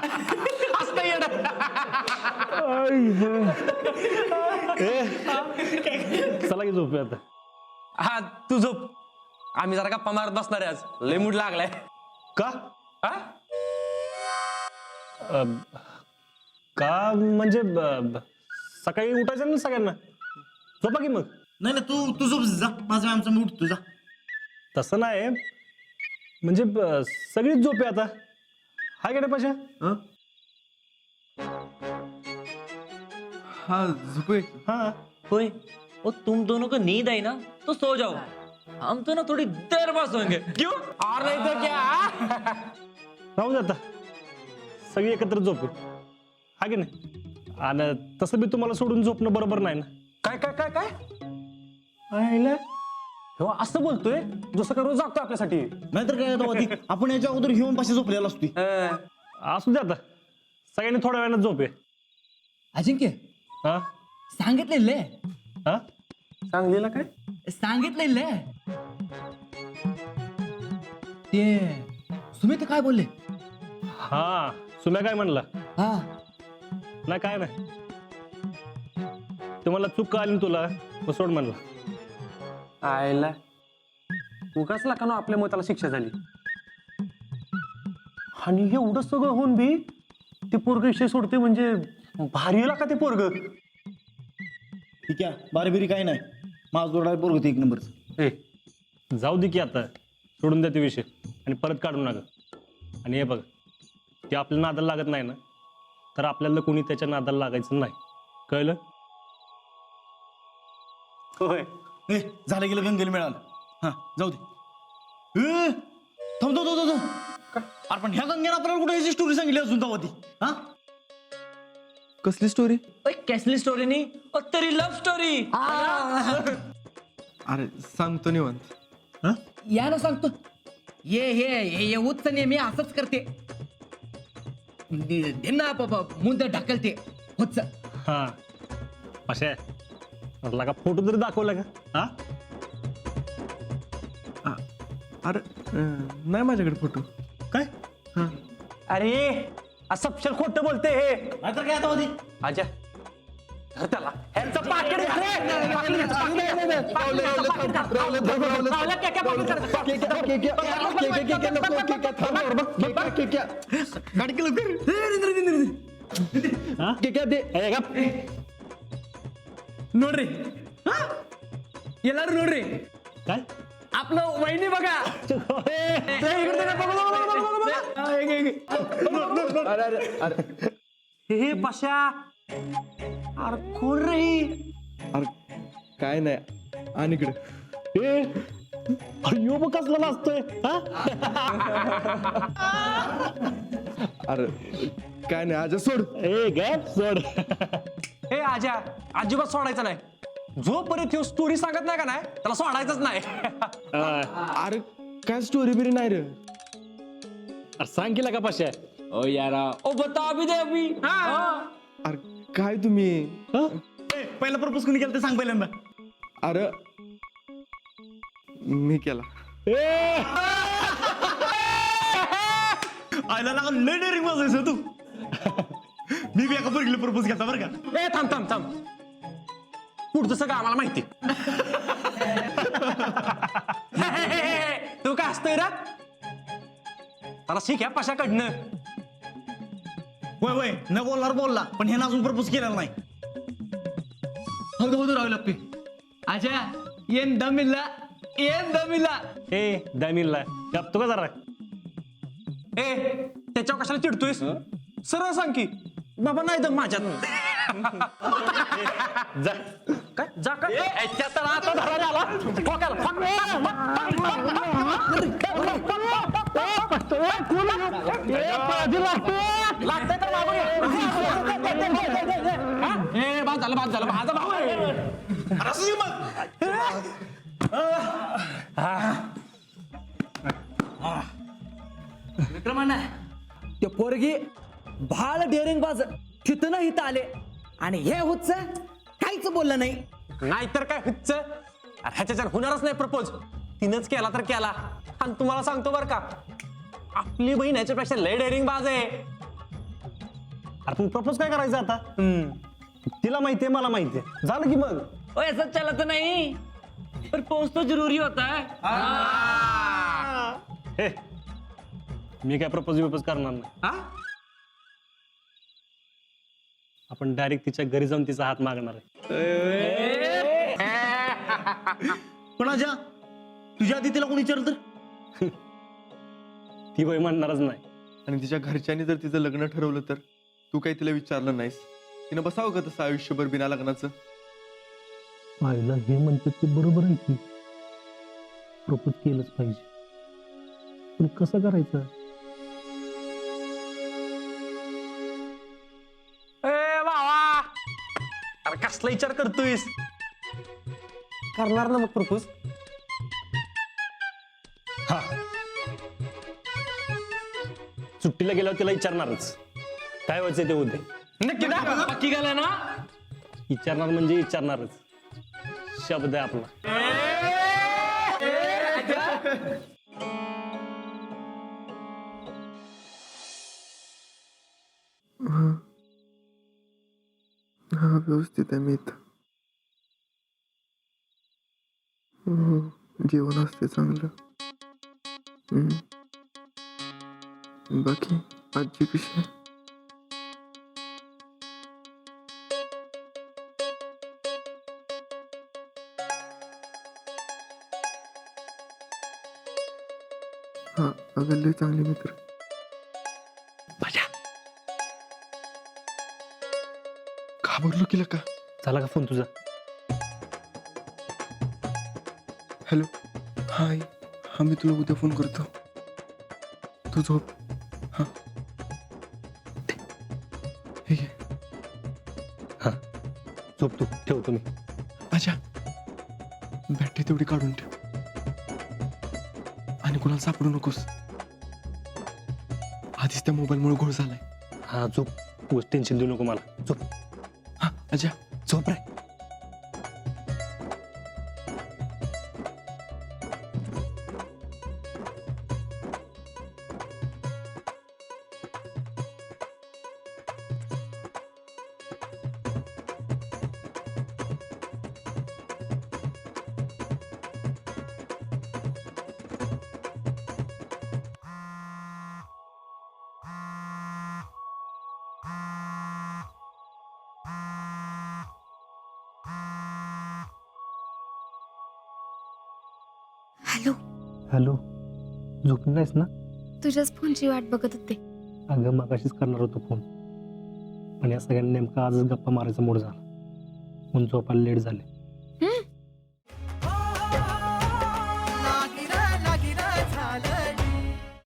असतं येड. चला की झोपूया आता. हा तू झोप, आम्ही जरा गप्पा मारत बसणार आहे आज, लय मूड लागलाय. का हा का म्हणजे सकाळी उठायचं ना सगळ्यांना, झोपा की मग. नाही तू झोप जा, माझा आमचा मी उठतो जा. तसं नाही म्हणजे सगळीच झोपे आता. हाय का पाशा? हाँ झुपे. हाँ कोई वो तुम दोनों को नींद आई ना तो सो जाओ, हम तो ना थोड़ी देर बाद सोएंगे. क्यों और नहीं तो क्या. राहू दे आता, सगळी एकत्र झोपू. हा की नाही? आणि तसं बी तुम्हाला सोडून झोपणं बरोबर नाही ना. काय काय काय काय हो असं बोलतोय जसं का रोज जागतो आपल्यासाठी. नाहीतर काय आता होती, आपण याच्या अगोदर घेऊन पाशी झोपलेला असतो. असू दे आता, सगळ्यांनी थोड्या वेळानं झोपे. अजिंक्य हा सांगितलेलं हा सांगलीला काय सांगितलेलं ते सुमित काय बोलले? हा सुम्या काय म्हणला? हा नाही काय नाही, तुम्हाला चूक आली ना तुला, मग सोड म्हणला. आयला उगाच का ना आपल्या मताला शिक्षा झाली. आणि एवढं सगळं होऊन बी ते पोरग विषय सोडते म्हणजे भारी का ते पोरग. ठीक आहे, बारबिरी काही नाही, माझ जोडा पोरग एक नंबरच. ए जाऊ दे की आता, सोडून द्या ते विषय आणि परत काढू नका. आणि हे बघ, ते आपल्या नादाला लागत नाही ना, तर आपल्याला कोणी त्याच्या नादाला लागायचं नाही, कळलं? होय झालं गेलं गंगेल मिळालं. हा जाऊ दे. थांब थांब थांब थांब. अरे पण ह्या गंगेनं आपल्याला कुठे याची स्टोरी सांगितली अजून तेव्हा ती? हा कसली स्टोरी? ओए कैसली स्टोरी नहीं और तेरी लव स्टोरी. अरे सांगतो निवांत. या ना सांगतो. ये उत्स नेहमी असंच करते, ना मुंद ढकलते उत्स. हा अशा का फोटो तरी दाखवला का? हा अरे नाही माझ्याकडे फोटो. काय? अरे असपशल खोटं बोलते हे. नाहीतर काय आता होती. आजा धर त्याला, ह्यांचं पाकीट घ्या रे. ನೋಡ್ರಿ ಎಲ್ಲಾರು ನೋಡ್ರಿ काय? आपलं वहिनी बघा. हे पाशा अरे कोण रे ही? अरे काय नाही, आणि इकडे अयो मग कसला नाचतोय? हा अरे काय नाही, आजा सोड. ए गे सोड. हे आजा अजिबात सोडायचं नाही. जोपर्यंत स्टोरी सांगत नाही का नाही, त्याला सोडायचंच नाही. अरे काय स्टोरी बिरी नाही रे. अरे सांग केला का पाशा? ओ यारा ओ बता अभी दे अभी. अरे काय तुम्ही? पहिला प्रपोज कोणी केलं ते सांग पहिल्यांदा. अरे मी केला. आयला लागा लय डेअरिंग वाजायचं तू. मी बी एका पोरगीला प्रपोज केला बरं का. ए थांब थांब थांब, पुढचं सगळं आम्हाला माहिती. तू काय असतोय रा, त्याला शिक ह्या पाशाकडनं. वय न बोलणार बोलला, पण ह्यानं अजून प्रपोज केलेला नाही. ಹೌದು ರಾಹುಲ್ ಅಪ್ಪಿ ಅಜಯ ಏನ್ ದಮ್ಮಿಲ್ಲ ए दामिनला गप्तो का जरा? ए त्याच्यावर कशाला चिडतोयस? सरळ सांग की बाबा नाही दम माझ्यात. जा काय जा काय याच्या तर आता धरायला आला. ठोकायला, लागतंय तर मागून ये. ए बाद झालं माझा भाऊ आहे. अरे असं ये मग. विक्रमಣ್ಣ ते पोरगी भाळ डेअरिंग बाज तिथं ना इथं आले आणि हे हुच्च काहीच बोललं नाही. नाहीतर काय हुच्च, ह्याच्यावर होणारच नाही प्रपोज. तिनंच केला तर केला. आणि तुम्हाला सांगतो बरं का, आपली बहीण ह्याच्यापेक्षा लय डेअरिंग बाज आहे. अरे पण प्रपोज काय करायचं आता तिला माहितीये मला माहितीये झालं की मग ओ ऐसा चला तो नहीं प्रपोज तो जरूरी होता है हे मी काय प्रपोज करणार नाही हा आपण डायरेक्ट तिच्या घरी जाऊन तिचा हात मागणार आहे पण आजा तुझ्या आधी तिला कोणी विचारलं तर ती वय म्हणणारच नाही आणि तिच्या घरच्यांनी जर तिचं लग्न ठरवलं तर तू काही तिला विचारलं नाहीस तिनं बसावं का तसं आयुष्यभर बिना लग्नाचं आईला हे म्हणते ते बरोबर आहे की प्रपोज केलंच पाहिजे पण कसं करायचं ए बाबा अरे कसला विचार करतोयस करणार ना मग प्रपोज हा सुट्टीला गेल्यावर तिला विचारणारच काय व्हायचं ते होते नक्की ना पक्की गल है ना विचारणार म्हणजे विचारणारच शब्द आहे आपला हा व्यवस्थित आहे मी इथं जेवण असते चांगलं बाकी आजी कशी आहे हा अगं लय चांगले मित्र घाबरलो केलं का झाला का फोन तुझा हॅलो हाय हा मी तुला उद्या फोन करतो तू झोप हा ठीक आहे हा झोप तू ठेवतो मी अच्छा बॅटरी तेवढी काढून ठेव आणि कुणाला सापडू नकोस आधीच त्या मोबाईलमुळे घोळ झालाय हा झोप उगाच टेन्शन देऊ नको मला झोप हा अच्छा झोप रे हॅलो हॅलो झोपली नाहीस ना तुझ्याच फोनची वाट बघत होते अगं मगाशीच करणार होतो फोन पण या सगळ्यांनी नेमका आजच गप्पा मारायचा मूड झाला म्हणून झोपायला लेट झाले